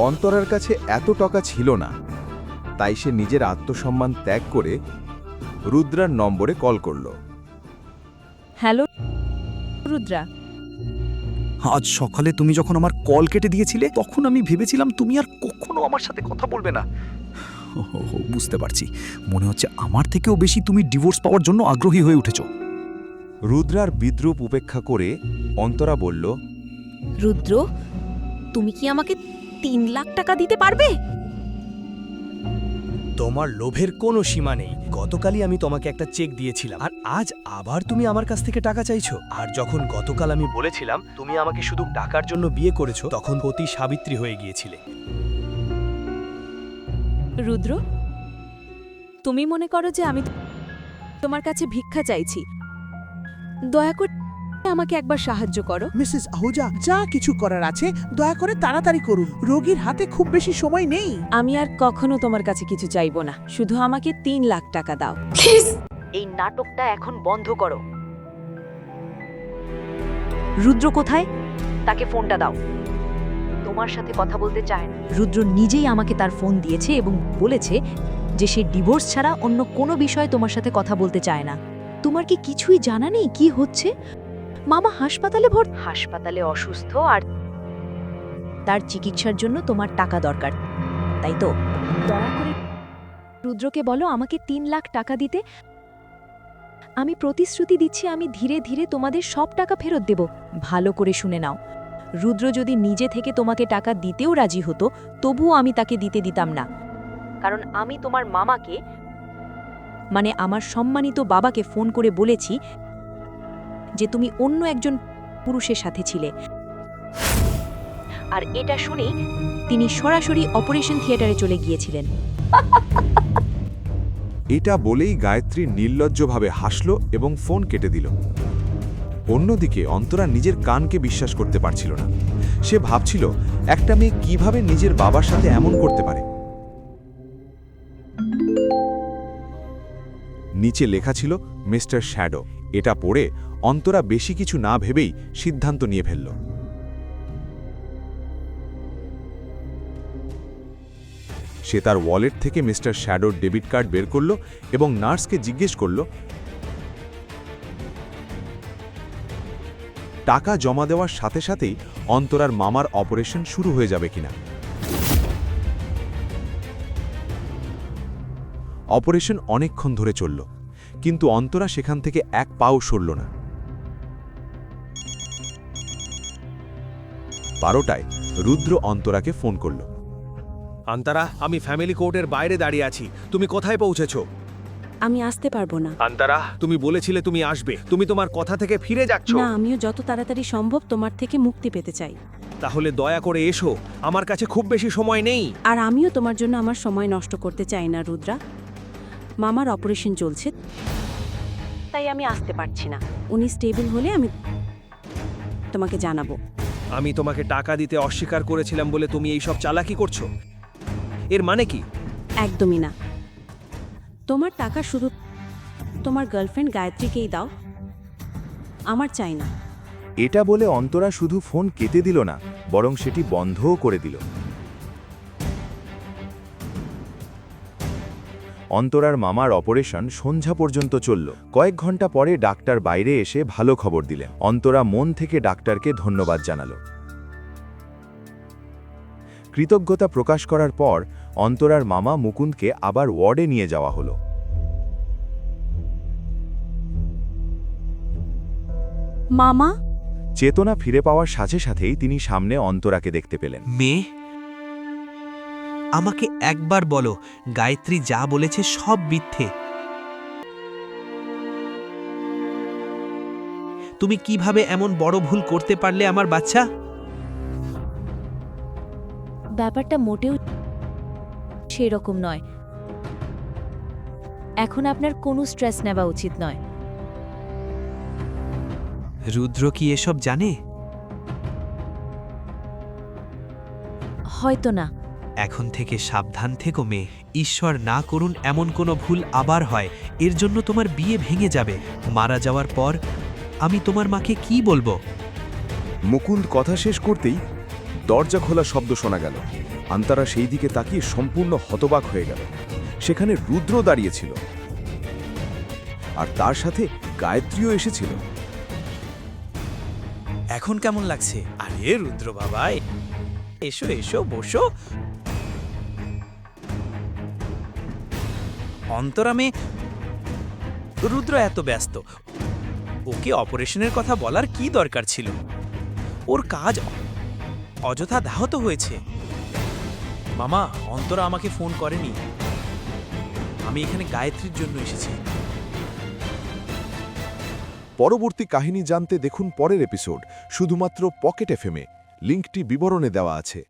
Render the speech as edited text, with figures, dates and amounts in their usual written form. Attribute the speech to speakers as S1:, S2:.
S1: অন্তরার কাছে এত টাকা ছিল না, তাই সে নিজের আত্মসম্মান ত্যাগ করে রুদ্রার নম্বরে কল করল।
S2: হ্যালো রুদ্রা,
S3: আজ সকালে তুমি যখন আমার কল কেটে দিয়েছিলে তখন আমি ভেবেছিলাম তুমি আর কখনো আমার সাথে কথা বলবে না। বুঝতে পারছি, মনে হচ্ছে আমার থেকেও বেশি তুমি ডিভোর্স পাওয়ার জন্য আগ্রহী হয়ে উঠেছ।
S1: রুদ্রার বিদ্রূপ উপেক্ষা করে অন্তরা বলল,
S2: রুদ্র, তুমি কি আমাকে 3 লাখ টাকা দিতে পারবে?
S4: তোমার লোভের কোনো সীমা নেই। গতকালই আমি তোমাকে একটা চেক দিয়েছিলাম, আর আজ আবার তুমি আমার কাছ থেকে টাকা চাইছো। আর যখন গতকাল আমি বলেছিলাম তুমি আমাকে শুধু টাকার জন্য বিয়ে করেছো, তখন পতি সাবিত্রী হয়ে গিয়েছিলে।
S2: রুদ্র, তুমি মনে করো যে আমি তোমার কাছে ভিক্ষা চাইছি? দয়া করে আমাকে একবার সাহায্য করো।
S5: মিসেস আহুজা, যা কিছু করার আছে দয়া করে তাড়াতাড়ি করুন, রোগীর হাতে খুব বেশি সময় নেই।
S2: আমি আর কখনো তোমার কাছে কিছু চাইবো না, শুধু আমাকে 3 লাখ টাকা দাও।
S6: এই নাটকটা এখন বন্ধ করো। রুদ্র কোথায়? তাকে ফোনটা দাও। তোমার সাথে কথা বলতে চায় না। রুদ্র নিজেই আমাকে তার ফোন দিয়েছে এবং বলেছে যে সে ডিভোর্স ছাড়া অন্য কোনো বিষয়ে তোমার সাথে কথা বলতে চায় না। তোমার কি কিছুই জানা নেই কি হচ্ছে? মামা হাসপাতালে হাসপাতালে অসুস্থ, আর তার চিকিৎসার জন্য তোমার টাকা দরকার, তাই তো? দয়া করে রুদ্রকে বলো আমাকে 3 লাখ টাকা দিতে। আমি প্রতিশ্রুতি দিচ্ছি আমি ধীরে ধীরে তোমাদের সব টাকা ফেরত দেব। ভালো করে শুনে নাও, রুদ্র যদি নিজে থেকে তোমাকে টাকা দিতেও রাজি হতো, তবুও আমি তাকে দিতাম না, কারণ আমি তোমার মামাকে, মানে আমার সম্মানিত বাবাকে ফোন করে বলেছি যে তুমি অন্য একজন পুরুষের সাথে ছিলে। আর এটা শুনেই তিনি সরাসরি অপারেশন থিয়েটারে চলে গিয়েছিলেন।
S1: এটা বলেই গায়ত্রী নির্লজ্জভাবে হাসল এবং ফোন কেটে দিল। অন্যদিকে অন্তরা নিজের কানকে বিশ্বাস করতে পারছিল না। সে ভাবছিল একটা মেয়ে কিভাবে নিজের বাবার সাথে এমন করতে পারে। নিচে লেখা ছিল মিস্টার শ্যাডো। এটা পড়ে অন্তরা বেশি কিছু না ভেবেই সিদ্ধান্ত নিয়ে ফেলল। সে তার ওয়ালেট থেকে মিস্টার শ্যাডোর ডেবিট কার্ড বের করল এবং নার্সকে জিজ্ঞেস করল টাকা জমা দেওয়ার সাথে সাথেই অন্তরার মামার অপারেশন শুরু হয়ে যাবে কিনা। অপারেশন অনেকক্ষণ ধরে চলল, কিন্তু অন্তরা সেখান থেকে এক পাও সরল না। 12টায় রুদ্র অন্তরাকে ফোন করল।
S4: আন্তরা, আমি ফ্যামিলি কোর্টের বাইরে দাঁড়িয়ে আছি। তুমি কোথায় পৌঁছেছো?
S2: আমি আসতে পারবো না।
S4: আন্তরা, তুমি বলেছিলে তুমি আসবে, তুমি তোমার কথা থেকে ফিরে যাচ্ছ।
S2: না, আমিও যত তাড়াতাড়ি সম্ভব তোমার থেকে মুক্তি পেতে চাই।
S4: তাহলে দয়া করে এসো, আমার কাছে খুব বেশি সময় নেই।
S2: আর আমিও তোমার জন্য আমার সময় নষ্ট করতে চাই না রুদ্রা। মামার অপারেশন চলছে, তাই আমি আসতে পারছি না। উনি স্টেবল হলে আমি তোমাকে জানাবো।
S4: আমি তোমাকে টাকা দিতে অস্বীকার করেছিলাম বলে তুমি এই সব চালাকি করছো? এর মানে কি?
S2: একদমই না। তোমার টাকা শুধু তোমার গার্লফ্রেন্ড গায়ত্রীকেই দাও, আমার চাই না।
S1: এটা বলে অন্তরা শুধু ফোন কেটে দিল না, বরং সেটি বন্ধও করে দিল। অন্তরার মামার অপারেশন সন্ধ্যা পর্যন্ত চলল। কয়েক ঘন্টা পরে ডাক্তার বাইরে এসে ভালো খবর দিলেন। অন্তরা মন থেকে ডাক্তারকে ধন্যবাদ জানাল। কৃতজ্ঞতা প্রকাশ করার পর অন্তরার মামা মুকুন্দকে আবার ওয়ার্ডে নিয়ে যাওয়া হলো।
S2: মামা,
S1: চেতনা ফিরে পাওয়ার সাথে সাথেই তিনি সামনে অন্তরাকে দেখতে পেলেন।
S7: মেয়ে, আমাকে একবার বলো, গায়ত্রী যা বলেছে সব মিথ্যে। তুমি কিভাবে এমন বড় ভুল করতে পারলে আমার বাচ্চা?
S6: ব্যাপারটা মোটেও সেরকম নয়। এখন আপনার কোনো স্ট্রেস নেওয়া উচিত নয়।
S7: রুদ্র কি এসব জানে?
S6: হয়তো না।
S7: এখন থেকে সাবধান থেকো মেয়ে। ঈশ্বর না করুন এমন কোনো ভুল আবার হয়, এর জন্য তোমার বিয়ে ভেঙে যাবে। মারা যাওয়ার পর আমি তোমার মাকে কি বলবো?
S1: মুকুন্দ কথা শেষ করতেই দরজা খোলা শব্দ শোনা গেল। অন্তরা সেই দিকে তাকিয়ে সম্পূর্ণ হতবাক হয়ে গেল। সেখানে রুদ্র দাঁড়িয়েছিল, আর তার সাথে গায়ত্রীও এসেছিল।
S4: এখন কেমন লাগছে? আরে রুদ্র বাবা, এসো এসো, বসো। অন্তরামে রুদ্র এত ব্যস্ত, ওকে অপারেশনের কথা বলার কি দরকার ছিল? ওর কাজ অযথা ব্যাহত হয়েছে। মামা, অন্তরা আমাকে ফোন করেনি। আমি এখানে গায়ত্রীর জন্য এসেছি।
S1: পরবর্তী কাহিনী জানতে দেখুন পরের এপিসোড শুধুমাত্র পকেট এফএমে। লিঙ্কটি বিবরণে দেওয়া আছে।